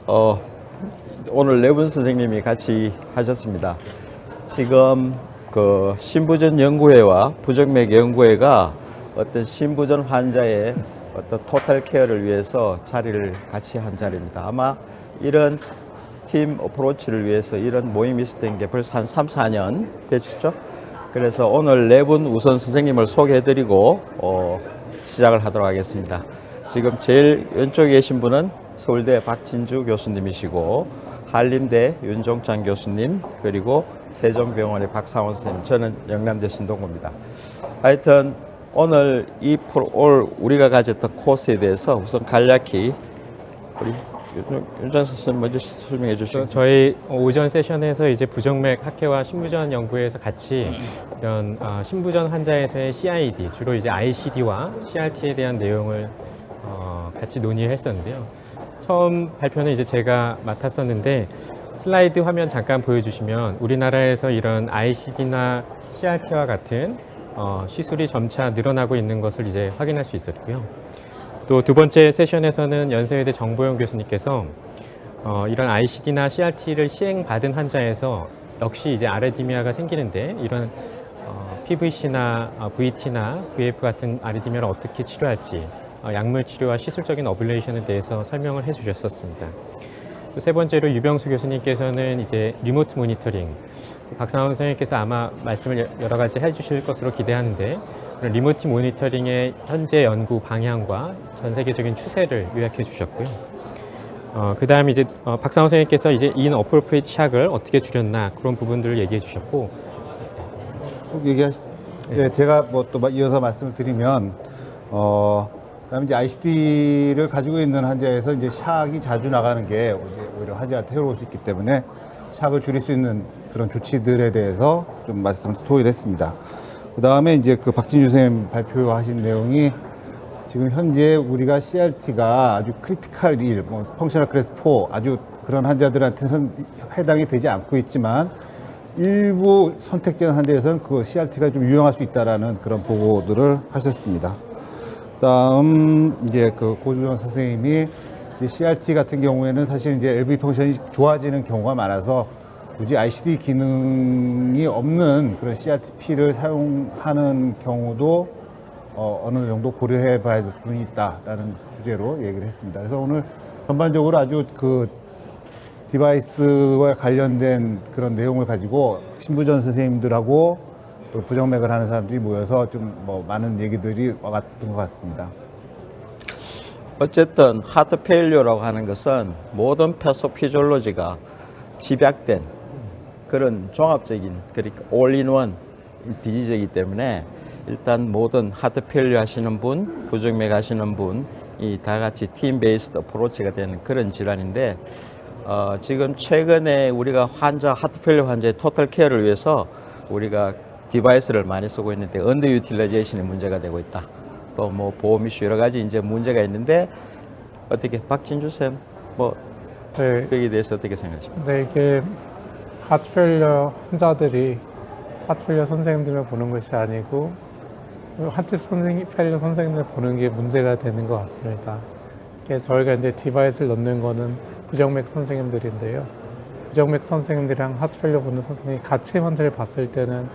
어, 오늘 네 분 선생님이 같이 하셨습니다. 지금 그 신부전 연구회와 부정맥 연구회가 어떤 신부전 환자의 어떤 토탈 케어를 위해서 자리를 같이 한 자리입니다. 아마 이런 팀 어프로치를 위해서 이런 모임이 있었던 게 벌써 한 3, 4년 됐죠. 그래서 오늘 네 분 우선 선생님을 소개해드리고 시작을 하도록 하겠습니다. 지금 제일 왼쪽에 계신 분은 서울대 박진주 교수님이시고 한림대 윤종찬 교수님 그리고 세종병원의 박상원 선생님, 저는 영남대 신동구입니다. 하여튼 오늘 올 우리가 가졌던 코스에 대해서 우선 간략히 우리 윤종찬 선생님 먼저 설명해 주시죠. 저희 오전 세션에서 이제 부정맥 학회와 신부전 연구회에서 같이 이런 신부전 환자에서의 CID, 주로 이제 ICD와 CRT에 대한 내용을 같이 논의했었는데요. 처음 발표는 이제 제가 맡았었는데 슬라이드 화면 잠깐 보여주시면 우리나라에서 이런 ICD나 CRT와 같은 시술이 점차 늘어나고 있는 것을 이제 확인할 수 있었고요. 또 두 번째 세션에서는 연세외대 정보영 교수님께서 이런 ICD나 CRT를 시행받은 환자에서 역시 이제 아레디미아가 생기는데 이런 PVC나 VT나 VF 같은 아레디미아를 어떻게 치료할지 약물 치료와 시술적인 어블레이션에 대해서 설명을 해주셨었습니다. 또 세 번째로 유병수 교수님께서는 이제 리모트 모니터링, 박상원 선생님께서 아마 말씀을 여러 가지 해주실 것으로 기대하는데 그런 리모트 모니터링의 현재 연구 방향과 전 세계적인 추세를 요약해 주셨고요. 그 다음에 이제 박상원 선생님께서 이제 inappropriate 샥을 어떻게 줄였나 그런 부분들을 얘기해 주셨고. 쭉 얘기하시. 네, 제가 뭐 또 이어서 말씀을 드리면 그다음에 이제 ICD를 가지고 있는 환자에서 이제 샥이 자주 나가는 게 오히려 환자한테 해로울 수 있기 때문에 샥을 줄일 수 있는 그런 조치들에 대해서 좀 말씀을 토의했습니다. 그 다음에 이제 그 박진주 선생님 발표하신 내용이 지금 현재 우리가 CRT가 아주 크리티컬 1, 뭐 펑셔널 클래스 4 아주 그런 환자들한테는 해당이 되지 않고 있지만 일부 선택된 환자에서는 그 CRT가 좀 유용할 수 있다라는 그런 보고들을 하셨습니다. 다음 이제 그 고주정 선생님이 CRT 같은 경우에는 사실 이제 LV 펑션이 좋아지는 경우가 많아서 굳이 ICD 기능이 없는 그런 CRTP를 사용하는 경우도 어느 정도 고려해 봐야 될 부분이 있다라는 주제로 얘기를 했습니다. 그래서 오늘 전반적으로 아주 그 디바이스와 관련된 그런 내용을 가지고 신부전 선생님들하고 또 부정맥을 하는 사람들이 모여서 좀 뭐 많은 얘기들이 와갔던 것 같습니다. 어쨌든 하트 페일리어라고 하는 것은 모든 패소피지올로지가 집약된 그런 종합적인, 그러니까 올인원 디지즈이기 때문에 일단 모든 하트 페일리어 하시는 분, 부정맥 하시는 분이 다 같이 팀 베이스드 어프로치가 되는 그런 질환인데 지금 최근에 우리가 하트 페일리어 환자의 토탈 케어를 위해서 우리가 디바이스를 많이 쓰고 있는데 언더 유틸라이제이션이 문제가 되고 있다. 또 뭐 보험 이슈 여러 가지 이제 문제가 있는데 어떻게 박진주 쌤 뭐 여기에 대해서 어떻게 생각하십니까? 네, 이게 하트페일리어 환자들이 하트페일리어 선생님들을 보는 것이 아니고 하트페일리어 선생님들 보는 게 문제가 되는 것 같습니다. 저희가 이제 디바이스를 넣는 거는 부정맥 선생님들인데요. 부정맥 선생님들이랑 하트페일리어 보는 선생님이 같이 환자를 봤을 때는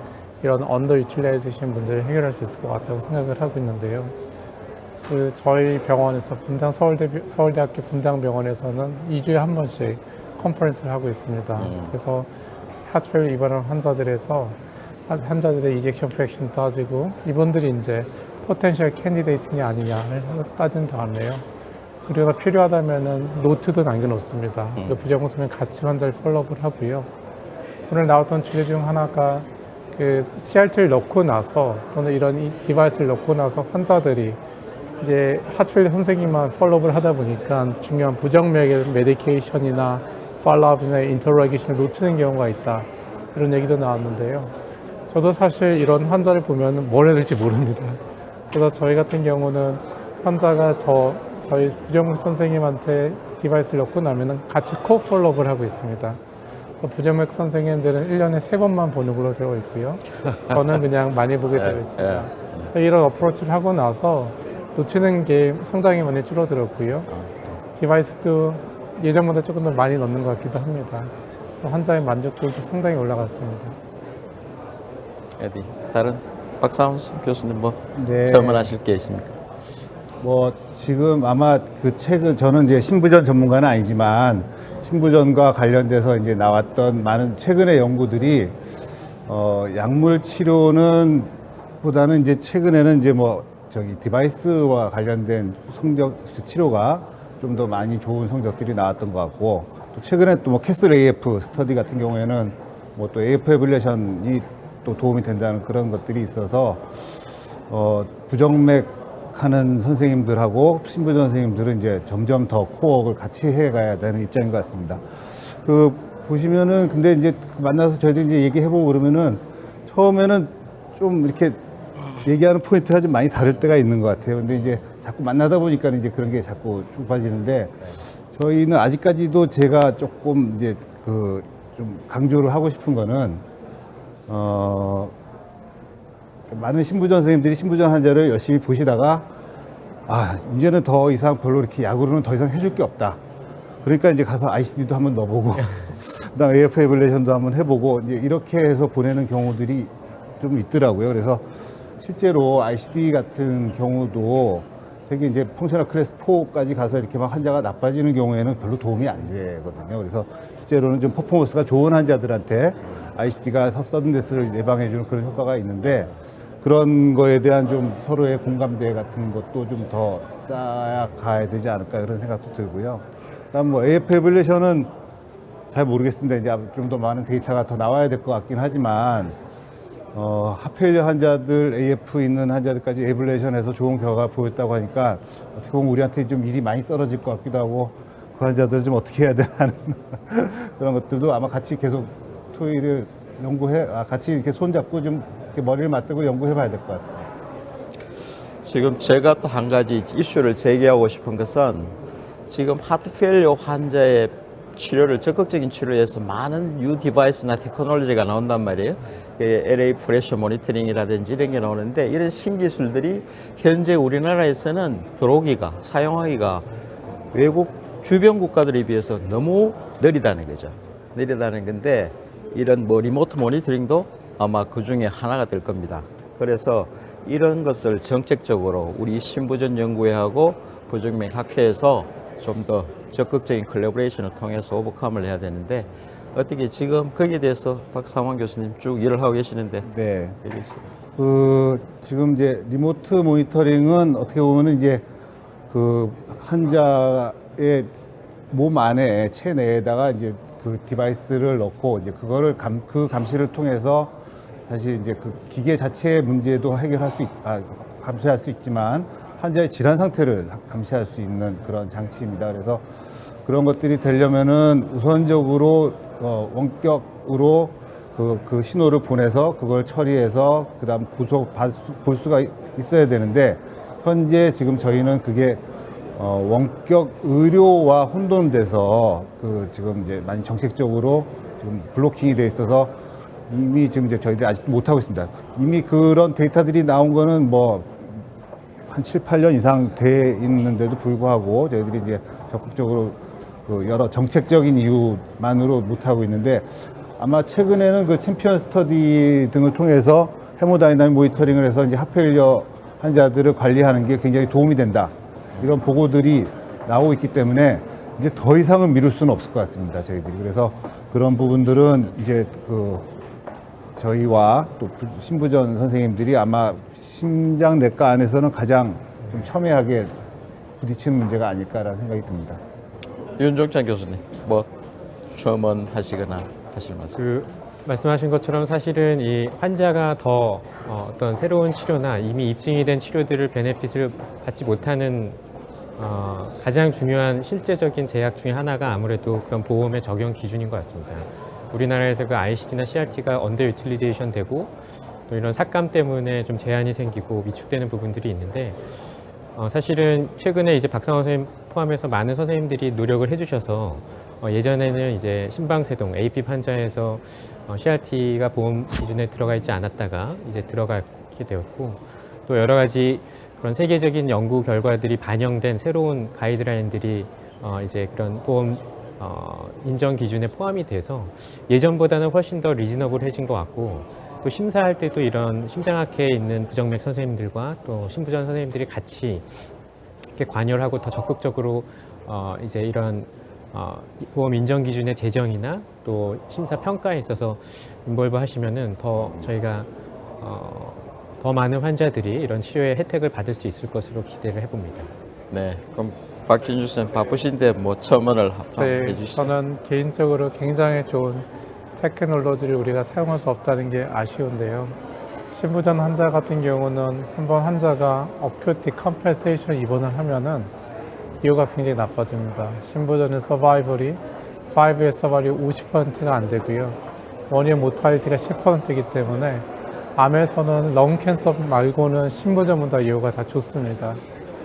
이런 언더 유틸라이제이션 문제를 해결할 수 있을 것 같다고 생각을 하고 있는데요. 저희 병원에서 서울대학교 분당병원에서는 2주에 한 번씩 컨퍼런스를 하고 있습니다. 그래서 하트페일리어 입원한 환자들의 이젝션 프랙션 따지고 이분들이 이제 포텐셜 캔디데이트냐 아니냐를 따진 다음에요. 우리가 필요하다면은 노트도 남겨놓습니다. 부정맥 선생님 같이 환자를 폴로업을 하고요. 오늘 나왔던 주제 중 하나가 그 CRT를 넣고 나서 또는 이런 이 디바이스를 넣고 나서 환자들이 이제 하트페일리어 선생님만 폴로업을 하다 보니까 중요한 부정맥의 메디케이션이나 팔로업이나 인터로게이션을 놓치는 경우가 있다. 이런 얘기도 나왔는데요. 저도 사실 이런 환자를 보면 뭘 해야 될지 모릅니다. 그래서 저희 같은 경우는 환자가 저희 부정맥 선생님한테 디바이스를 넣고 나면은 같이 콜폴로업을 하고 있습니다. 부정맥 선생님들은 1년에 3번만 보는 걸로 되어 있고요. 저는 그냥 많이 보게 되어 있습니다. 이런 어프로치를 하고 나서 놓치는 게 상당히 많이 줄어들었고요. 디바이스도 예전보다 조금 더 많이 넣는 것 같기도 합니다. 환자의 만족도도 상당히 올라갔습니다. 어디 다른 박상훈 교수님 뭐 네. 첨언하실 게 있습니까? 뭐 지금 아마 그 최근 저는 이제 신부전 전문가는 아니지만 신부전과 관련돼서 이제 나왔던 많은 최근의 연구들이 약물 치료는 보다는 이제 최근에는 이제 뭐 저기 디바이스와 관련된 치료가 좀 더 많이 좋은 성적들이 나왔던 것 같고, 또 최근에 또 뭐 캐슬 AF 스터디 같은 경우에는 뭐 또 AF 에블레이션이 또 도움이 된다는 그런 것들이 있어서 부정맥 하는 선생님들하고 신부전 선생님들은 이제 점점 더 코어를 같이 해가야 되는 입장인 것 같습니다. 그 보시면은 근데 이제 만나서 저희들이 이제 얘기해보고 그러면은 처음에는 좀 이렇게 얘기하는 포인트가 좀 많이 다를 때가 있는 것 같아요. 근데 이제 자꾸 만나다 보니까 이제 그런 게 자꾸 쭉 빠지는데, 저희는 아직까지도 제가 조금 이제 그 좀 강조를 하고 싶은 거는 많은 신부전 선생님들이 신부전 환자를 열심히 보시다가 이제는 더 이상 별로 이렇게 약으로는 더 이상 해줄 게 없다. 그러니까 이제 가서 ICD도 한번 넣어보고 그다음 AF 에블레이션도 한번 해보고 이제 이렇게 해서 보내는 경우들이 좀 있더라고요. 그래서 실제로 ICD 같은 경우도 되게 이제 펑셔널 클래스 4까지 가서 이렇게 막 환자가 나빠지는 경우에는 별로 도움이 안 되거든요. 그래서 실제로는 좀 퍼포먼스가 좋은 환자들한테 ICD가 서든데스를 예방해주는 그런 효과가 있는데, 그런 거에 대한 좀 서로의 공감대 같은 것도 좀 더 쌓아가야 되지 않을까 이런 생각도 들고요. 그다음 뭐 AF 에블레이션은 잘 모르겠습니다. 이제 좀 더 많은 데이터가 더 나와야 될 것 같긴 하지만 하펠리어 환자들, AF 있는 환자들까지 에블레이션에서 좋은 결과가 보였다고 하니까 어떻게 보면 우리한테 좀 일이 많이 떨어질 것 같기도 하고, 그 환자들을 좀 어떻게 해야 되나 하는 그런 것들도 아마 같이 계속 토의를 같이 이렇게 손잡고 좀 이렇게 머리를 맞대고 연구해 봐야 될 것 같습니다. 지금 제가 또 한 가지 이슈를 제기하고 싶은 것은, 지금 하트 페일리어 환자의 치료를 적극적인 치료에서 많은 뉴 디바이스나 테크놀로지가 나온단 말이에요. LA 프레셔 모니터링이라든지 이런 게 나오는데, 이런 신기술들이 현재 우리나라에서는 들어오기가, 사용하기가 외국 주변 국가들에 비해서 너무 느리다는 거죠. 느리다는 건데, 이런 뭐 리모트 모니터링도 아마 그 중에 하나가 될 겁니다. 그래서 이런 것을 정책적으로 우리 신부전 연구회하고 부정맥 학회에서 좀 더 적극적인 콜라보레이션을 통해서 오버컴을 해야 되는데, 어떻게 지금 거기에 대해서 박상환 교수님 쭉 일을 하고 계시는데. 네. 지금 이제 리모트 모니터링은 어떻게 보면은 이제 그 환자의 몸 안에 체내에다가 이제 그 디바이스를 넣고 이제 그거를 그 감시를 통해서 사실 이제 그 기계 자체의 문제도 감시할 수 있지만 환자의 질환 상태를 감시할 수 있는 그런 장치입니다. 그래서 그런 것들이 되려면은 우선적으로 원격으로 그 신호를 보내서 그걸 처리해서 그다음 볼 수가 있어야 되는데, 현재 지금 저희는 그게 원격 의료와 혼돈돼서 지금 이제 많이 정책적으로 지금 블로킹이 돼 있어서 이미 지금 이제 저희들이 아직 못 하고 있습니다. 이미 그런 데이터들이 나온 거는 뭐 한 7, 8년 이상 돼 있는데도 불구하고 저희들이 이제 적극적으로 그 여러 정책적인 이유만으로 못 하고 있는데, 아마 최근에는 그 챔피언 스터디 등을 통해서 헤모다이나믹 모니터링을 해서 이제 하펠리어 환자들을 관리하는 게 굉장히 도움이 된다, 이런 보고들이 나오고 있기 때문에 이제 더 이상은 미룰 수는 없을 것 같습니다, 저희들이. 그래서 그런 부분들은 이제 저희와 또 신부전 선생님들이 아마 심장내과 안에서는 가장 좀 첨예하게 부딪히는 문제가 아닐까라는 생각이 듭니다. 윤종찬 교수님, 뭐 첨언하시거나 하실 말씀. 말씀하신 것처럼 사실은 이 환자가 더 어떤 새로운 치료나 이미 입증이 된 치료들을 베네핏을 받지 못하는 가장 중요한 실제적인 제약 중에 하나가 아무래도 그런 보험의 적용 기준인 것 같습니다. 우리나라에서 그 ICD나 CRT가 언더 유틸리제이션 되고 또 이런 삭감 때문에 좀 제한이 생기고 위축되는 부분들이 있는데, 사실은 최근에 이제 박상원 선생님 포함해서 많은 선생님들이 노력을 해주셔서 예전에는 이제 심방세동 AF 환자에서 CRT가 보험 기준에 들어가 있지 않았다가 이제 들어가게 되었고, 또 여러 가지 그런 세계적인 연구 결과들이 반영된 새로운 가이드라인들이 이제 그런 보험 인정 기준에 포함이 돼서 예전보다는 훨씬 더 리즈너블해진 것 같고 또 심사할 때도 이런 심장학회에 있는 부정맥 선생님들과 또 신부전 선생님들이 같이 이렇게 관여를 하고 더 적극적으로 이제 이런 보험 인정 기준의 제정이나 또 심사 평가에 있어서 인볼브 하시면은 더 저희가 더 많은 환자들이 이런 치료의 혜택을 받을 수 있을 것으로 기대를 해봅니다. 네, 그럼 박진주 선생님 바쁘신데 뭐 첨언을 네, 해주시죠. 저는 개인적으로 굉장히 좋은 테크놀로지를 우리가 사용할 수 없다는 게 아쉬운데요. 신부전 환자 같은 경우는 한번 환자가 어큐티 컴펜세이션 입원을 하면은 이유가 굉장히 나빠집니다. 신부전의 서바이벌이 5의 서바이벌이 50%가 안 되고요. 원의 모탈리티가 10%이기 때문에 암에서는 렁 캔서 말고는 신부전보다 이유가 다 좋습니다.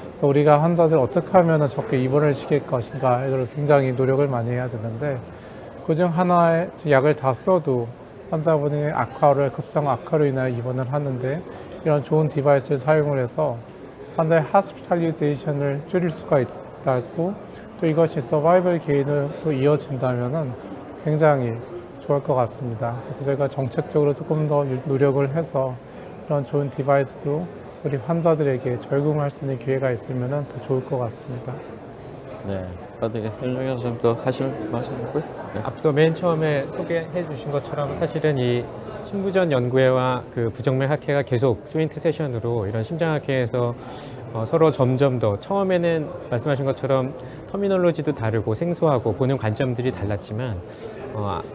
그래서 우리가 환자들 어떻게 하면 적게 입원을 시킬 것인가 이걸 굉장히 노력을 많이 해야 되는데 그중 하나의 약을 다 써도 환자분이 급성 악화로 인하여 입원을 하는데 이런 좋은 디바이스를 사용을 해서 환자의 하스피탈리제이션을 줄일 수가 있다고 또 이것이 서바이벌 게인으로 또 이어진다면은 굉장히 좋을 것 같습니다. 그래서 저희가 정책적으로 조금 더 노력을 해서 이런 좋은 디바이스도 우리 환자들에게 적용할 수 있는 기회가 있으면 더 좋을 것 같습니다. 네, 어떻게 현종현 선생님도 하실 말씀 있고요? 네. 앞서 맨 처음에 소개해 주신 것처럼 사실은 이 신부전 연구회와 그 부정맥 학회가 계속 조인트 세션으로 이런 심장학회에서 서로 점점 더 처음에는 말씀하신 것처럼 터미놀로지도 다르고 생소하고 보는 관점들이 달랐지만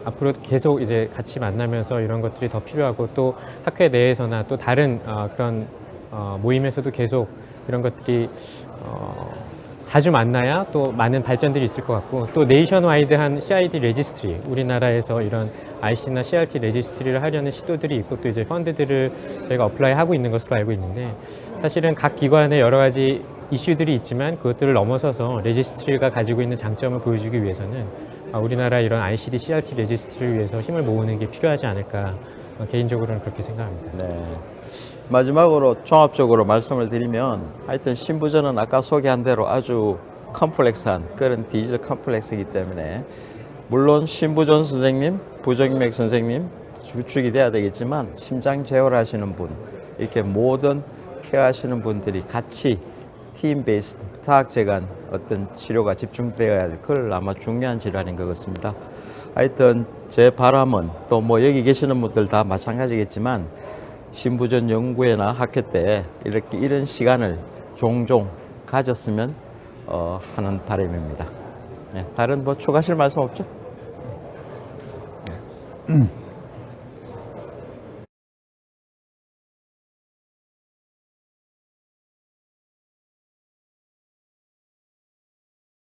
앞으로 계속 이제 같이 만나면서 이런 것들이 더 필요하고 또 학회 내에서나 또 다른 그런 모임에서도 계속 이런 것들이 자주 만나야 또 많은 발전들이 있을 것 같고 또 네이션와이드한 CID 레지스트리 우리나라에서 이런 IC나 CRT 레지스트리를 하려는 시도들이 있고 또 이제 펀드들을 저희가 어플라이 하고 있는 것으로 알고 있는데 사실은 각 기관에 여러 가지 이슈들이 있지만 그것들을 넘어서서 레지스트리가 가지고 있는 장점을 보여주기 위해서는 우리나라 이런 ICD, CRT 레지스트리를 위해서 힘을 모으는 게 필요하지 않을까 개인적으로는 그렇게 생각합니다. 네. 마지막으로 종합적으로 말씀을 드리면 하여튼 신부전은 아까 소개한 대로 아주 컴플렉스한 그런 디지털 컴플렉스이기 때문에 물론 신부전 선생님, 부정맥 선생님 주축이 돼야 되겠지만 심장 제어를 하시는 분 이렇게 모든 케어하시는 분들이 같이 팀 베이스 타학제간 어떤 치료가 집중되어야 될 그걸 아마 중요한 질환인 것 같습니다. 하여튼 제 바람은 또 뭐 여기 계시는 분들 다 마찬가지겠지만 신부전 연구회나 학회 때 이렇게 이런 시간을 종종 가졌으면 하는 바람입니다. 네, 다른 뭐 추가하실 말씀 없죠? 네.